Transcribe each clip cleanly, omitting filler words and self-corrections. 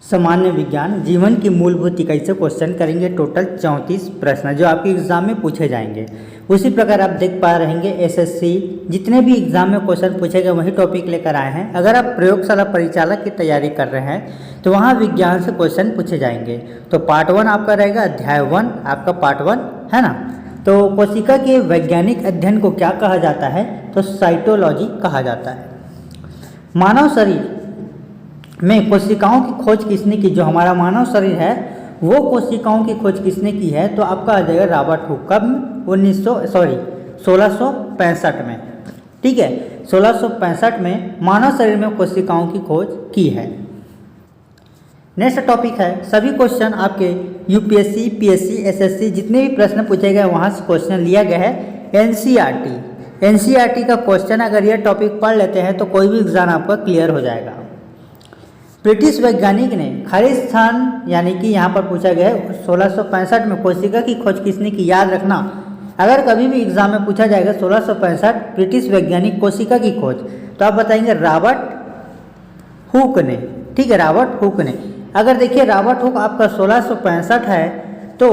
सामान्य विज्ञान जीवन की मूलभूत इकाई से क्वेश्चन करेंगे। टोटल 34 प्रश्न जो आपके एग्जाम में पूछे जाएंगे। उसी प्रकार आप देख पा रहेंगे एसएससी जितने भी एग्जाम में क्वेश्चन पूछे गए वही टॉपिक लेकर आए हैं। अगर आप प्रयोगशाला परिचालक की तैयारी कर रहे हैं तो वहाँ विज्ञान से क्वेश्चन पूछे जाएंगे। तो पार्ट 1 आपका रहेगा, अध्याय 1 आपका पार्ट 1 है ना। तो कोशिका के वैज्ञानिक अध्ययन को क्या कहा जाता है? तो साइटोलॉजी कहा जाता है। मानव शरीर में कोशिकाओं की खोज किसने की? जो हमारा मानव शरीर है वो कोशिकाओं की खोज किसने की है? तो आपका आ जाएगा रॉबर्ट हुक। कब? 1665 में। ठीक है, 1665 में मानव शरीर में कोशिकाओं की खोज की है। नेक्स्ट टॉपिक है, सभी क्वेश्चन आपके यूपीएससी, पीएससी, एसएससी जितने भी प्रश्न पूछे गए वहाँ से क्वेश्चन लिया गया है। एनसीईआरटी का क्वेश्चन अगर ये टॉपिक पढ़ लेते हैं तो कोई भी एग्जाम आपका क्लियर हो जाएगा। ब्रिटिश वैज्ञानिक ने खाली स्थान यानी कि यहाँ पर पूछा गया है 1665 में कोशिका की खोज किसने की? याद रखना, अगर कभी भी एग्जाम में पूछा जाएगा 1665 ब्रिटिश वैज्ञानिक कोशिका की खोज तो आप बताएंगे रॉबर्ट हुक ने। ठीक है, रॉबर्ट हुक ने। अगर देखिए रॉबर्ट हुक आपका 1665 है तो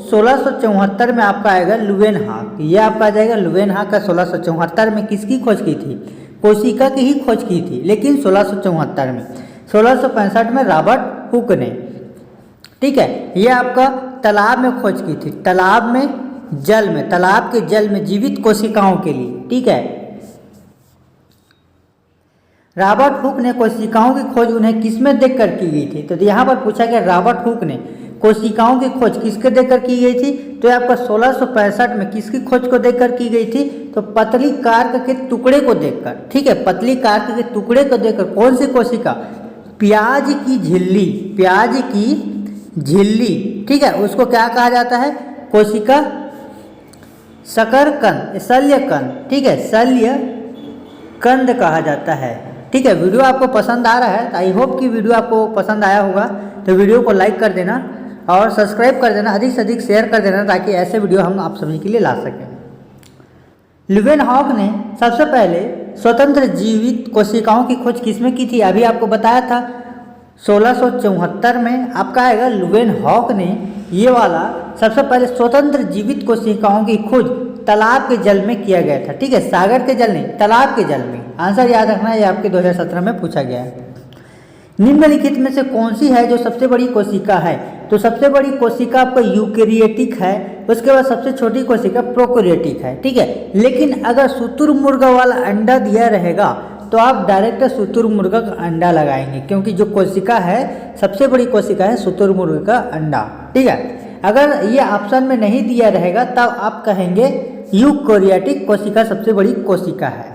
1674 में आपका आएगा लुवेनहाक। ये आपका आ जाएगा लुवेनहाक का 1674 में किसकी खोज की थी? कोशिका की ही खोज की थी, लेकिन 1674 में। 1665 में रॉबर्ट हुक ने। ठीक है, ये आपका तालाब में खोज की थी, तालाब के जल में जीवित कोशिकाओं के लिए। ठीक है, रॉबर्ट हुक ने कोशिकाओं की खोज उन्हें किसमें देखकर की गई थी? तो यहाँ पर पूछा गया रॉबर्ट हुक ने कोशिकाओं की खोज किसके देखकर की गई थी? तो आपका 1665 में किसकी खोज को देखकर की गई थी? तो पतली कार्क के टुकड़े को देखकर। ठीक है, पतली कार्क के टुकड़े को देखकर। कौन सी कोशिका? प्याज की झिल्ली। ठीक है, उसको क्या कहा जाता है? कोशिका शकरकंद, शल्यकंद। ठीक है, शल्यकंद कहा जाता है। ठीक है, वीडियो आपको पसंद आ रहा है, आई होप कि वीडियो आपको पसंद आया होगा। तो वीडियो को लाइक कर देना और सब्सक्राइब कर देना, अधिक से अधिक शेयर कर देना ताकि ऐसे वीडियो हम आप सभी के लिए ला सकें। लुवेनहॉक ने सबसे पहले स्वतंत्र जीवित कोशिकाओं की खोज किसमें की थी? अभी आपको बताया था 1674 में आपका आएगा लुवेनहॉक ने ये वाला सबसे पहले स्वतंत्र जीवित कोशिकाओं की खोज तालाब के जल में किया गया था। ठीक है, सागर के जल नहीं, तालाब के जल में। आंसर याद रखना, ये आपके 2017 में पूछा गया है। निम्नलिखित में से कौन सी है जो सबसे बड़ी कोशिका है? तो सबसे बड़ी कोशिका आपका यूकेरियोटिक है, उसके बाद सबसे छोटी कोशिका प्रोकैरियोटिक है। ठीक है, लेकिन अगर शुतुरमुर्ग वाला अंडा दिया रहेगा तो आप डायरेक्ट शुतुरमुर्ग का अंडा लगाएंगे, क्योंकि जो कोशिका है सबसे बड़ी कोशिका है शुतुरमुर्ग का अंडा। ठीक है, अगर ये ऑप्शन में नहीं दिया रहेगा तब आप कहेंगे यूकेरियोटिक कोशिका सबसे बड़ी कोशिका है।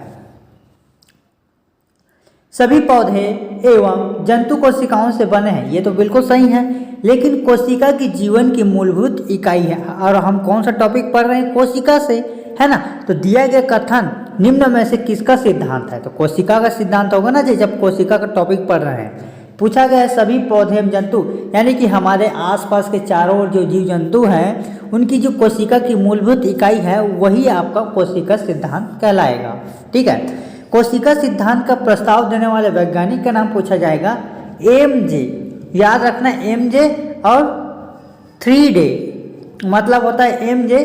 सभी पौधे एवं जंतु कोशिकाओं से बने हैं, ये तो बिल्कुल सही है, लेकिन कोशिका की जीवन की मूलभूत इकाई है। और हम कौन सा टॉपिक पढ़ रहे हैं? कोशिका से, है ना। तो दिया गया कथन निम्न में से किसका सिद्धांत है? तो कोशिका का सिद्धांत होगा ना जी, जब कोशिका का टॉपिक पढ़ रहे हैं। पूछा गया है सभी पौधे एवं जंतु यानी कि हमारे आसपास के चारों ओर जो जीव जंतु हैं उनकी जो कोशिका की मूलभूत इकाई है वही आपका कोशिका सिद्धांत कहलाएगा। ठीक है, कोशिका सिद्धांत का प्रस्ताव देने वाले वैज्ञानिक का नाम पूछा जाएगा एमजे। याद रखना, एमजे और 3 डे मतलब होता है एमजे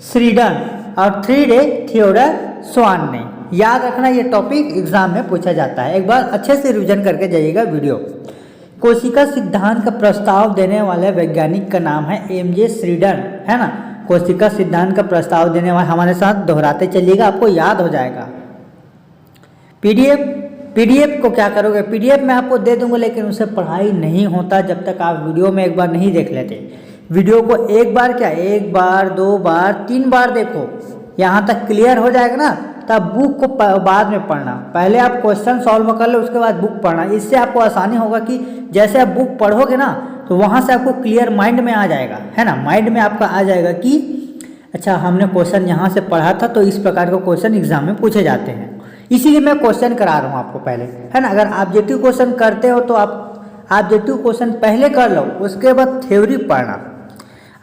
श्रीडन और 3 डे थियोडर स्वान ने। याद रखना, ये टॉपिक एग्जाम में पूछा जाता है। एक बार अच्छे से रिवीजन करके जाइएगा वीडियो। कोशिका सिद्धांत का प्रस्ताव देने वाले वैज्ञानिक का नाम है एमजे श्रीडन, है ना। कोशिका सिद्धांत का प्रस्ताव देने वाले, हमारे साथ दोहराते चलिएगा, आपको याद हो जाएगा। पीडीएफ को क्या करोगे? पीडीएफ मैं आपको दे दूंगा, लेकिन उससे पढ़ाई नहीं होता जब तक आप वीडियो में एक बार नहीं देख लेते। वीडियो को एक बार क्या, 1 बार 2 बार 3 बार देखो, यहाँ तक क्लियर हो जाएगा ना, तब बुक को बाद में पढ़ना। पहले आप क्वेश्चन सॉल्व कर लो, उसके बाद बुक पढ़ना। इससे आपको आसानी होगा कि जैसे आप बुक पढ़ोगे ना तो वहाँ से आपको क्लियर माइंड में आ जाएगा, है ना। माइंड में आपका आ जाएगा कि अच्छा हमने क्वेश्चन यहाँ से पढ़ा था, तो इस प्रकार के क्वेश्चन एग्जाम में पूछे जाते हैं। इसीलिए मैं क्वेश्चन करा रहा हूँ आपको पहले, है ना। अगर ऑब्जेक्टिव क्वेश्चन करते हो तो आप ऑब्जेक्टिव क्वेश्चन पहले कर लो, उसके बाद थ्योरी पढ़ना,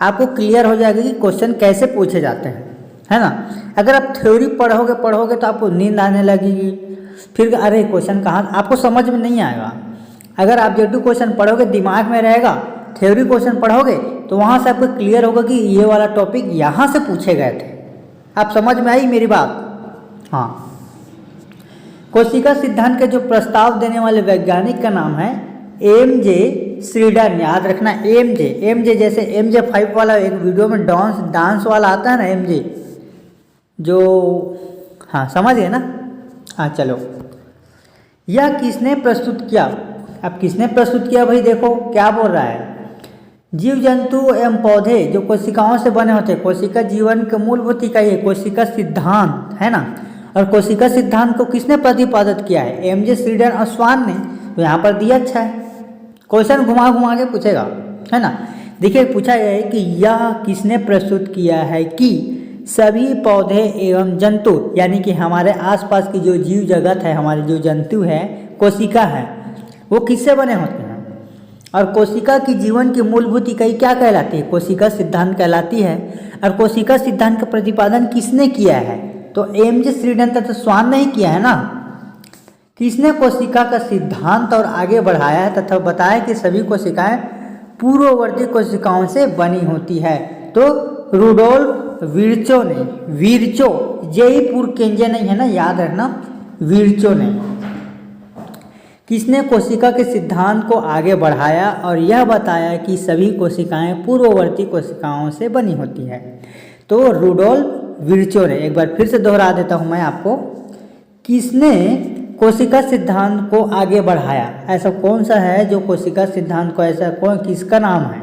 आपको क्लियर हो जाएगा कि क्वेश्चन कैसे पूछे जाते हैं, है ना। अगर आप थ्योरी पढ़ोगे तो आपको नींद आने लगेगी, फिर अरे क्वेश्चन कहाँ, आपको समझ में नहीं आएगा। अगर आप जो क्वेश्चन पढ़ोगे दिमाग में रहेगा, थ्योरी क्वेश्चन पढ़ोगे तो वहाँ से आपको क्लियर होगा कि ये वाला टॉपिक यहाँ से पूछे गए थे। आप समझ में आई मेरी बात? हाँ। कोशिका सिद्धांत के जो प्रस्ताव देने वाले वैज्ञानिक का नाम है एम.जे. श्रीडन। याद रखना एम.जे. जैसे MJ5 वाला एक वीडियो में डांस वाला आता है ना एम.जे. जो, हाँ समझ गए ना? हाँ चलो, यह किसने प्रस्तुत किया? अब किसने प्रस्तुत किया भाई? देखो क्या बोल रहा है, जीव जंतु एवं पौधे जो कोशिकाओं से बने होते हैं, कोशिका जीवन के मूलभूत इकाई है, कोशिका सिद्धांत है ना। और कोशिका सिद्धांत को किसने प्रतिपादित किया है? एम.जे. श्रीडन और स्वान ने। तो यहाँ पर दिया, अच्छा है, क्वेश्चन घुमा घुमा के पूछेगा है ना। देखिए पूछा गया है कि यह किसने प्रस्तुत किया है कि सभी पौधे एवं जंतु, यानी कि हमारे आसपास की जो जीव जगत है, हमारे जो जंतु है, कोशिका है, वो किससे बने होते हैं? और कोशिका की जीवन की मूलभूत इकाई क्या कहलाती है? कोशिका सिद्धांत कहलाती है। और कोशिका सिद्धांत का प्रतिपादन किसने किया है? तो एम.जे. श्रीडन तथा स्वान ने ही किया है ना। किसने कोशिका का सिद्धांत और आगे बढ़ाया है तथा बताया कि सभी कोशिकाएं पूर्ववर्ती कोशिकाओं से बनी होती है? तो रुडोल्फ विर्चो ने, विर्चो जेई पूर्व केंजे नहीं है ना, याद रखना, विर्चो ने। किसने कोशिका के सिद्धांत को आगे बढ़ाया और यह बताया कि सभी कोशिकाएं पूर्ववर्ती कोशिकाओं से बनी होती है? तो रुडोल्फ विर्चो ने। एक बार फिर से दोहरा देता हूं मैं आपको, किसने कोशिका सिद्धांत को आगे बढ़ाया? ऐसा कौन सा है जो कोशिका सिद्धांत को, ऐसा कौन, किसका नाम है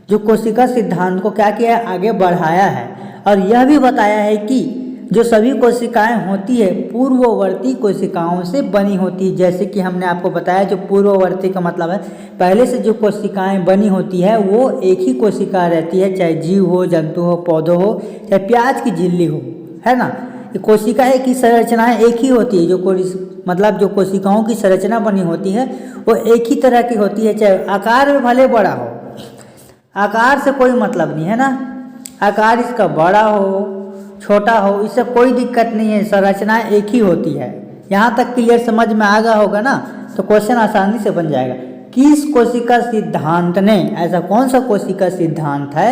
जो कोशिका सिद्धांत को क्या किया है? आगे बढ़ाया है और यह भी बताया है कि जो सभी कोशिकाएं होती है पूर्ववर्ती कोशिकाओं से बनी होती है। जैसे कि हमने आपको बताया, जो पूर्ववर्ती का मतलब है पहले से जो कोशिकाएं बनी होती है वो एक ही कोशिका रहती है, चाहे जीव हो, जंतु हो, पौधो हो, चाहे प्याज की झिल्ली हो, है ना। कोशिकाएं की संरचनाएं एक ही होती है, मतलब जो कोशिकाओं की संरचना बनी होती है वो एक ही तरह की होती है, चाहे आकार में भले बड़ा हो, आकार से कोई मतलब नहीं है ना, आकार इसका बड़ा हो छोटा हो, इससे कोई दिक्कत नहीं है, संरचना एक ही होती है। यहाँ तक क्लियर समझ में आ गया होगा ना, तो क्वेश्चन आसानी से बन जाएगा। किस कोशिका सिद्धांत ने, ऐसा कौन सा कोशिका सिद्धांत है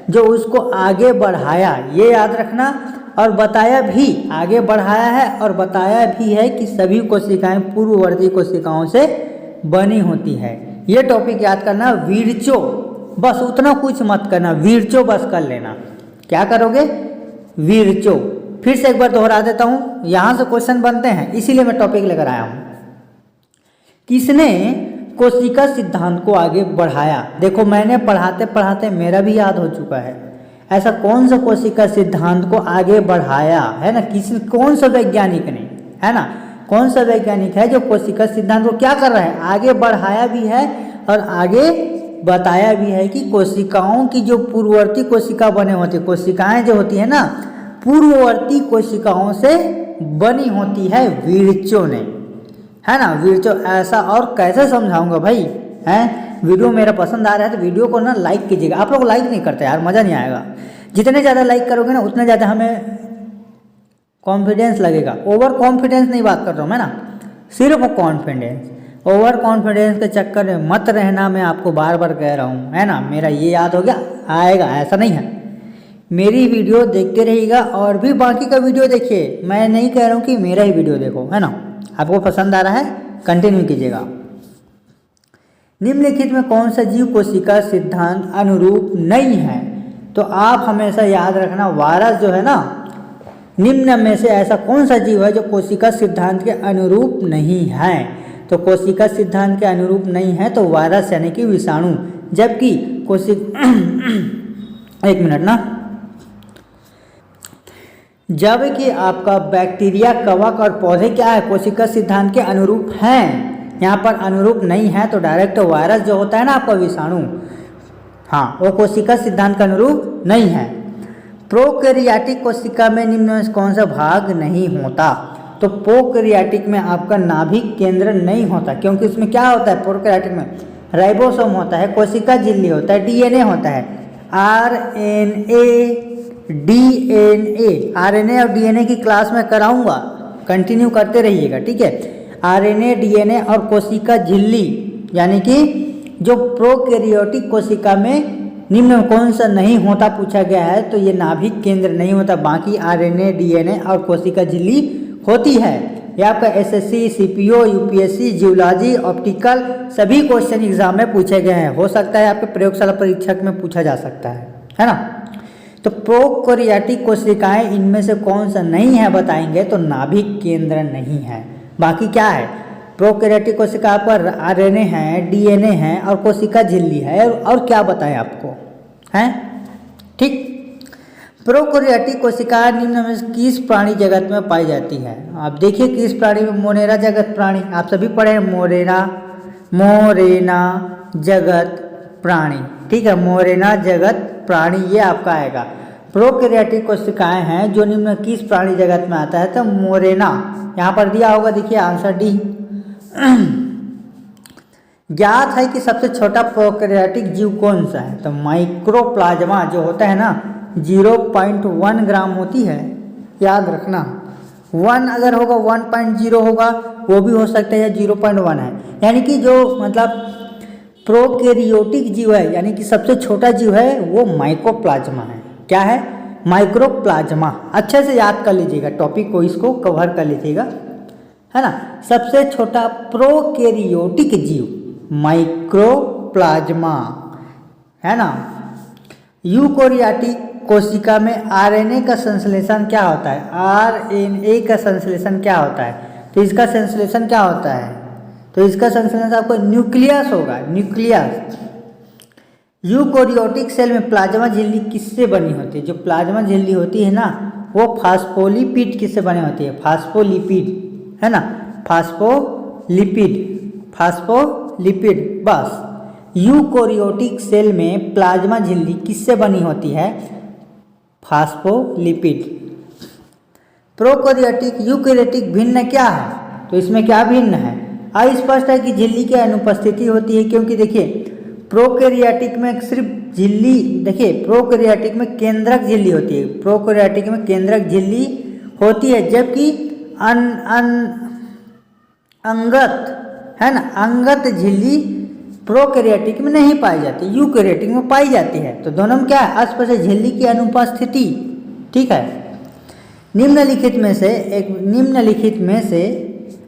जो उसको आगे बढ़ाया? ये याद रखना। और बताया भी, आगे बढ़ाया है और बताया भी है कि सभी कोशिकाएं पूर्ववर्ती कोशिकाओं से बनी होती है। ये टॉपिक याद करना, विर्चो, बस उतना कुछ मत करना, विर्चो बस कर लेना। क्या करोगे? विर्चो। फिर से एक बार दोहरा देता हूँ, यहाँ से क्वेश्चन बनते हैं, इसीलिए मैं टॉपिक लेकर आया हूँ। किसने कोशिका सिद्धांत को आगे बढ़ाया? देखो मैंने पढ़ाते पढ़ाते मेरा भी याद हो चुका है। ऐसा कौन सा कोशिका सिद्धांत को आगे बढ़ाया है ना, कौन सा वैज्ञानिक ने, है ना, कौन सा वैज्ञानिक है जो कोशिका सिद्धांत को क्या कर रहा है? आगे बढ़ाया भी है और आगे बताया भी है कि कोशिकाओं की जो पूर्ववर्ती कोशिका बने होती, कोशिकाएं जो होती है ना पूर्ववर्ती कोशिकाओं से बनी होती है, विर्चो ने, है ना, विर्चो। ऐसा और कैसे समझाऊंगा भाई, हैं? वीडियो मेरा पसंद आ रहा है तो वीडियो को ना लाइक कीजिएगा। आप लोग लाइक नहीं करते यार, मज़ा नहीं आएगा। जितने ज़्यादा लाइक करोगे ना उतना ज़्यादा हमें कॉन्फिडेंस लगेगा। ओवर कॉन्फिडेंस नहीं बात कर रहा हूँ मैं ना, सिर्फ कॉन्फिडेंस। ओवर कॉन्फिडेंस के चक्कर में मत रहना, मैं आपको बार बार कह रहा हूँ, है ना। मेरा ये याद हो गया, आएगा, ऐसा नहीं है। मेरी वीडियो देखते रहिएगा और भी बाकी का वीडियो देखिए। मैं नहीं कह रहा हूँ कि मेरा ही वीडियो देखो, है ना। आपको पसंद आ रहा है, कंटिन्यू कीजिएगा। निम्नलिखित में कौन सा जीव कोशिका सिद्धांत अनुरूप नहीं है? तो आप हमेशा याद रखना, वायरस जो है ना, निम्न में से ऐसा कौन सा जीव है जो कोशिका सिद्धांत के अनुरूप नहीं है? तो कोशिका सिद्धांत के अनुरूप नहीं है तो वायरस यानी कि विषाणु, जबकि एक मिनट ना, जबकि आपका बैक्टीरिया, कवक और पौधे क्या है? कोशिका सिद्धांत के अनुरूप हैं। यहाँ पर अनुरूप नहीं है तो डायरेक्ट वायरस जो होता है ना आपका विषाणु, हाँ, वो कोशिका सिद्धांत का अनुरूप नहीं है। प्रोकैरियोटिक कोशिका में निम्न में कौन सा भाग नहीं होता? तो प्रोकैरियोटिक में आपका नाभिक केंद्र नहीं होता, क्योंकि उसमें क्या होता है? प्रोकैरियोटिक में राइबोसोम होता है, कोशिका झिल्ली होता है, डीएनए होता है, आरएनए, डीएनए। आरएनए और डीएनए की क्लास में कराऊंगा, कंटिन्यू करते रहिएगा, ठीक है। आरएनए, डीएनए और कोशिका झिल्ली, यानी कि जो प्रोकैरियोटिक कोशिका में निम्न में कौन सा नहीं होता पूछा गया है, तो ये नाभिक केंद्र नहीं होता, बाकी आरएनए, डीएनए और कोशिका झिल्ली होती है। ये आपका SSC, CPO, UPSC, geology, optical सभी क्वेश्चन एग्जाम में पूछे गए हैं। हो सकता है आपके प्रयोगशाला परीक्षक में पूछा जा सकता है ना। तो प्रोकैरियोटिक कोशिकाएं इनमें से कौन सा नहीं है बताएंगे, तो नाभिक केंद्र नहीं है। बाकी क्या है, प्रोकैरियोटिक कोशिका पर आरएनए है, डीएनए है और कोशिका झिल्ली है, और क्या बताएं आपको, हैं ठीक। प्रोकैरियोटिक कोशिका निम्न में किस प्राणी जगत में पाई जाती है? आप देखिए किस प्राणी में, मोरेना जगत प्राणी, आप सभी पढ़े हैं मोरेना जगत प्राणी, ठीक है, मोरेना जगत प्राणी ये आपका आएगा। प्रोकैरियोटिक कोशिकाएं हैं जो निम्न में किस प्राणी जगत में आता है, तो मोरेना, यहाँ पर दिया होगा, देखिए आंसर डी। ज्ञात है कि सबसे छोटा प्रोकैरियोटिक जीव कौन सा है, तो माइक्रोप्लाज्मा जो होता है ना 0.1 ग्राम होती है, याद रखना। 1 अगर होगा 1.0 होगा वो भी हो सकता है, या 0.1 है, यानी कि जो मतलब प्रोकैरियोटिक जीव है यानी कि सबसे छोटा जीव है वो माइक्रोप्लाज्मा है। क्या है? माइक्रोप्लाज्मा। अच्छे से याद कर लीजिएगा टॉपिक को, इसको कवर कर लीजिएगा, है ना। सबसे छोटा प्रोकैरियोटिक जीव माइक्रोप्लाज्मा, है ना। यूकैरियोटिक कोशिका में आरएनए का संश्लेषण क्या होता है? आरएनए का संश्लेषण क्या होता है? तो इसका संश्लेषण क्या होता है? तो इसका संश्लेषण आपको न्यूक्लियस होगा, न्यूक्लियस। यूकैरियोटिक सेल में प्लाज्मा झिल्ली किससे बनी होती है? जो प्लाज्मा झिल्ली होती है ना वो फास्फोलिपिड किससे बनी होती है? फास्फोलिपिड, है ना, फास्फोलिपिड। बस यूकैरियोटिक सेल में प्लाज्मा झिल्ली किससे बनी होती है? फास्फोलिपिड। प्रोकैरियोटिक यूकैरियोटिक भिन्न क्या है? तो इसमें क्या भिन्न है? अस्पष्ट है कि झिल्ली की अनुपस्थिति होती है, क्योंकि देखिए प्रोकैरियोटिक में सिर्फ झिल्ली, देखिए प्रोकैरियोटिक में केंद्रक झिल्ली होती है, प्रोकैरियोटिक में केंद्रक झिल्ली होती है, जबकि अंगत, है ना, अंगत झिल्ली प्रोकैरियोटिक में नहीं पाई जाती, यूकैरियोटिक में पाई जाती है। तो दोनों में क्या है? अस्पष्ट झिल्ली की अनुपस्थिति, ठीक है। निम्नलिखित में से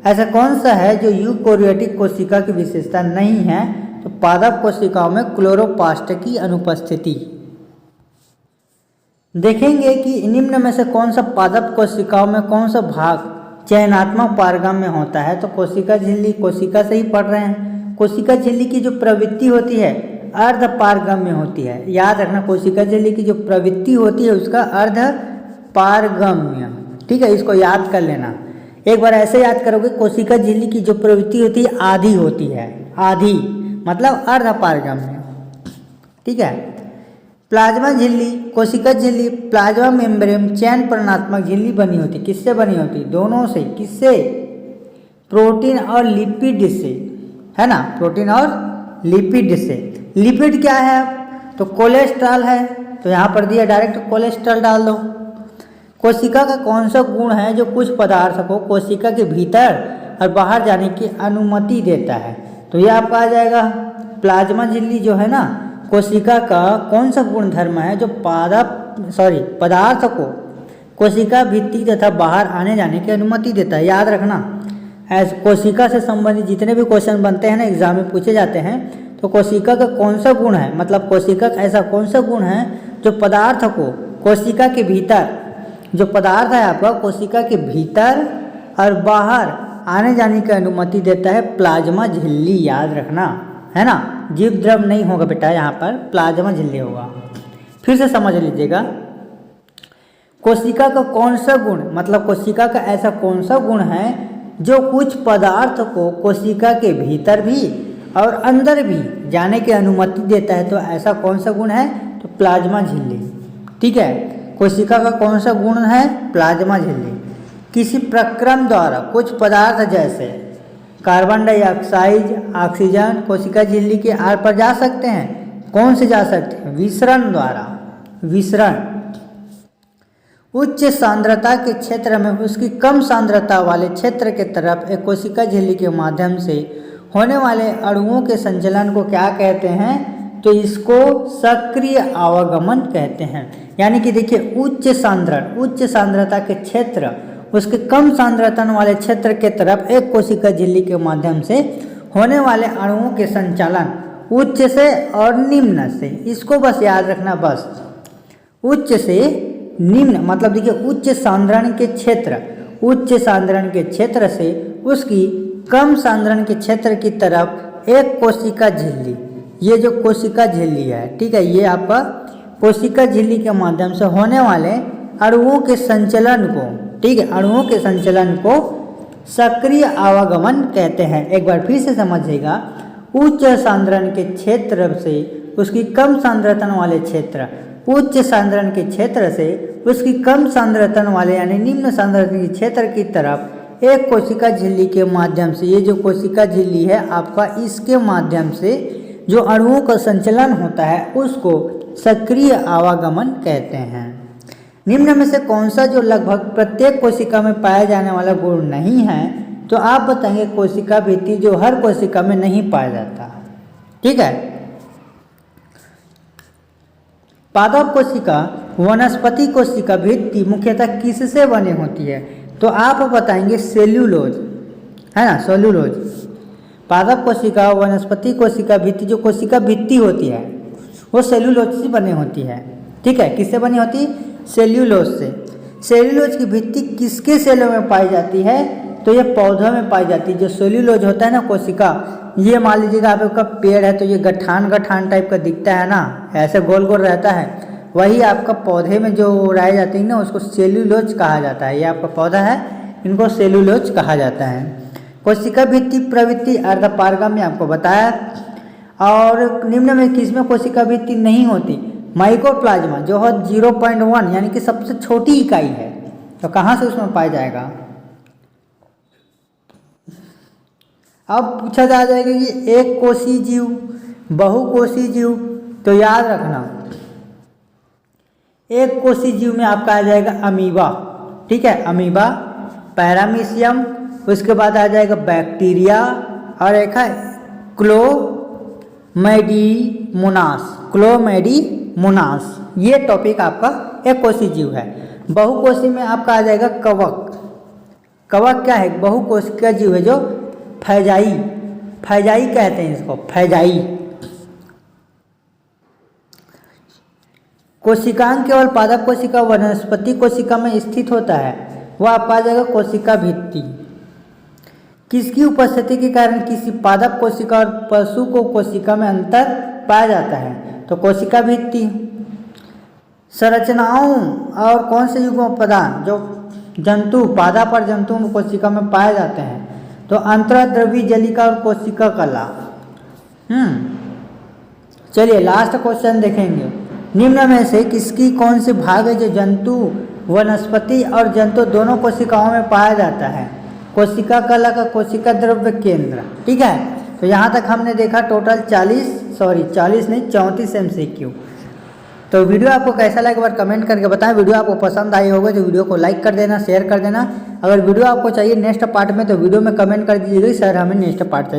ऐसा कौन सा है जो यूकैरियोटिक कोशिका की विशेषता नहीं है? तो पादप कोशिकाओं में क्लोरोप्लास्ट की अनुपस्थिति। देखेंगे कि निम्न में से कौन सा पादप कोशिकाओं में कौन सा भाग चयनात्मक पारगम्य होता है? तो कोशिका झिल्ली, कोशिका से ही पढ़ रहे हैं। कोशिका झिल्ली की जो प्रवृत्ति होती है अर्ध पारगम्य होती है, याद रखना। कोशिका झिल्ली की जो प्रवृत्ति होती है उसका अर्ध पारगम्य, ठीक है, इसको याद कर लेना। एक बार ऐसे याद करोगे, कोशिका झिल्ली की जो प्रवृत्ति होती है आधी होती है, आधी मतलब अर्ध पारगम्य, ठीक है। प्लाज्मा झिल्ली, कोशिका झिल्ली प्लाज्मा मेम्ब्रेन चयन प्रणात्मक झिल्ली बनी होती, किससे बनी होती? दोनों से। किससे? प्रोटीन और लिपिड से, है ना, प्रोटीन और लिपिड से। लिपिड क्या है? तो कोलेस्ट्रॉल है, तो यहाँ पर दिया डायरेक्ट कोलेस्ट्रॉल डाल दो। कोशिका का कौन सा गुण है जो कुछ पदार्थ को कोशिका के भीतर और बाहर जाने की अनुमति देता है? तो ये आपका आ जाएगा प्लाज्मा झिल्ली जो है ना, कोशिका का कौन सा गुण धर्म है जो पदार्थ को कोशिका भित्ति तथा बाहर आने जाने की अनुमति देता है। याद रखना, कोशिका से संबंधित जितने भी क्वेश्चन बनते हैं ना एग्जाम में पूछे जाते हैं, तो कोशिका का कौन सा गुण है, मतलब कोशिका का ऐसा कौन सा गुण है जो पदार्थ को कोशिका के भीतर, जो पदार्थ है आपका कोशिका के भीतर और बाहर आने जाने की अनुमति देता है? प्लाज्मा झिल्ली, याद रखना, है ना। जीव द्रव नहीं होगा बेटा, यहाँ पर प्लाज्मा झिल्ली होगा। फिर से समझ लीजिएगा, कोशिका का कौन सा गुण, मतलब कोशिका का ऐसा कौन सा गुण है जो कुछ पदार्थ को कोशिका के भीतर भी और अंदर भी जाने की अनुमति देता है? तो ऐसा कौन सा गुण है? तो प्लाज्मा झिल्ली, ठीक है। कोशिका का कौन सा गुण है? प्लाज्मा झिल्ली। किसी प्रक्रम द्वारा कुछ पदार्थ जैसे कार्बन डाइऑक्साइड, ऑक्सीजन कोशिका झिल्ली के आर पर जा सकते हैं। कौन से जा सकते हैं? विसरण द्वारा। विसरण, उच्च सांद्रता के क्षेत्र में उसकी कम सांद्रता वाले क्षेत्र के तरफ एक कोशिका झिल्ली के माध्यम से होने वाले अणुओं के संचलन को क्या कहते हैं? तो इसको सक्रिय आवागमन कहते हैं। यानी कि देखिए उच्च सांद्रता के क्षेत्र उसके कम सांद्रता वाले क्षेत्र के तरफ एक कोशिका झिल्ली के माध्यम से होने वाले अणुओं के संचालन उच्च से और निम्न से, इसको बस याद रखना। बस उच्च से निम्न मतलब देखिए उच्च सांद्रण के क्षेत्र से उसकी कम सांद्रण के क्षेत्र की तरफ एक कोशिका झिल्ली, ये जो कोशिका झिल्ली है, ठीक है, ये आपका कोशिका झिल्ली के माध्यम से होने वाले अणुओं के संचलन को, ठीक है, अणुओं के संचलन को सक्रिय आवागमन कहते हैं। एक बार फिर से समझिएगा, उच्च सांद्रण के क्षेत्र से उसकी कम सांद्रता वाले क्षेत्र, उच्च सांद्रण के क्षेत्र से उसकी कम सांद्रता वाले यानी निम्न सांद्रता के क्षेत्र की तरफ एक कोशिका झिल्ली के माध्यम से, ये जो कोशिका झिल्ली है आपका, इसके माध्यम से जो अणुओं का संचलन होता है उसको सक्रिय आवागमन कहते हैं। निम्न में से कौन सा जो लगभग प्रत्येक कोशिका में पाया जाने वाला गुण नहीं है? तो आप बताएंगे कोशिका भित्ति, जो हर कोशिका में नहीं पाया जाता, ठीक है। पादप कोशिका, वनस्पति कोशिका भित्ति मुख्यतः किससे बनी होती है? तो आप बताएंगे सेल्यूलोज, है ना, सेल्यूलोज। पादप कोशिका, वनस्पति कोशिका भित्ति, जो कोशिका भित्ति होती है वो सेल्यूलोज से बनी होती है, ठीक है। किससे बनी होती? सेल्यूलोज से। सेल्यूलोज की भित्ति किसके सेलों में पाई जाती है? तो ये पौधों में पाई जाती है। जो सेल्यूलोज होता है ना कोशिका, ये मान लीजिएगा आपका पेड़ है तो ये गठान टाइप का दिखता है ना, ऐसे गोल गोल रहता है, वही आपका पौधे में जो उड़ाई जाती है ना उसको सेल्यूलोज कहा जाता है। ये आपका पौधा है, इनको सेल्यूलोज कहा जाता है। कोशिका भित्ति प्रवृत्ति अर्धपारगम्य आपको बताया। और निम्न में किसमें कोशिका भित्ति नहीं होती? माइक्रोप्लाज्मा जो है 0.1 यानी कि सबसे छोटी इकाई है, तो कहाँ से उसमें पाया जाएगा? अब पूछा जा जाएगा कि एक कोशी जीव, बहुकोशी जीव, तो याद रखना एक कोशी जीव में आपका आ जाएगा अमीबा, ठीक है, अमीबा, पैरामीशियम, उसके बाद आ जाएगा बैक्टीरिया और एक है क्लोमेडीमोनास। ये टॉपिक आपका एक कोशी जीव है। बहुकोशी में आपका आ जाएगा कवक। कवक क्या है? बहुकोशिका जीव है जो फैजाई कहते हैं इसको, फैजाई। कोशिकांग केवल पादप कोशिका, वनस्पति कोशिका में स्थित होता है, वह आपका आ जाएगा कोशिका भित्ति। किसकी उपस्थिति के कारण किसी पादप कोशिका और पशु को कोशिका में अंतर पाया जाता है? तो कोशिका भित्ति। संरचनाओं और कौन से युग्म पदार्थ जो जंतु, पादप और जंतु कोशिका में पाए जाते हैं? तो अंतर्द्रवी जलिका और कोशिका कला। चलिए लास्ट क्वेश्चन देखेंगे। निम्न में से किसकी कौन सी भाग है जो जंतु, वनस्पति और जंतु दोनों कोशिकाओं में पाया जाता है? कोशिका कला का कोशिका द्रव्य केंद्र, ठीक है। तो यहाँ तक हमने देखा टोटल 34 MCQ। तो वीडियो आपको कैसा लगा एक बार कमेंट करके बताएं। वीडियो आपको पसंद आई होगा तो वीडियो को लाइक कर देना, शेयर कर देना। अगर वीडियो आपको चाहिए नेक्स्ट पार्ट में तो वीडियो में कमेंट कर दीजिएगा सर हमें नेक्स्ट पार्ट चाहिए।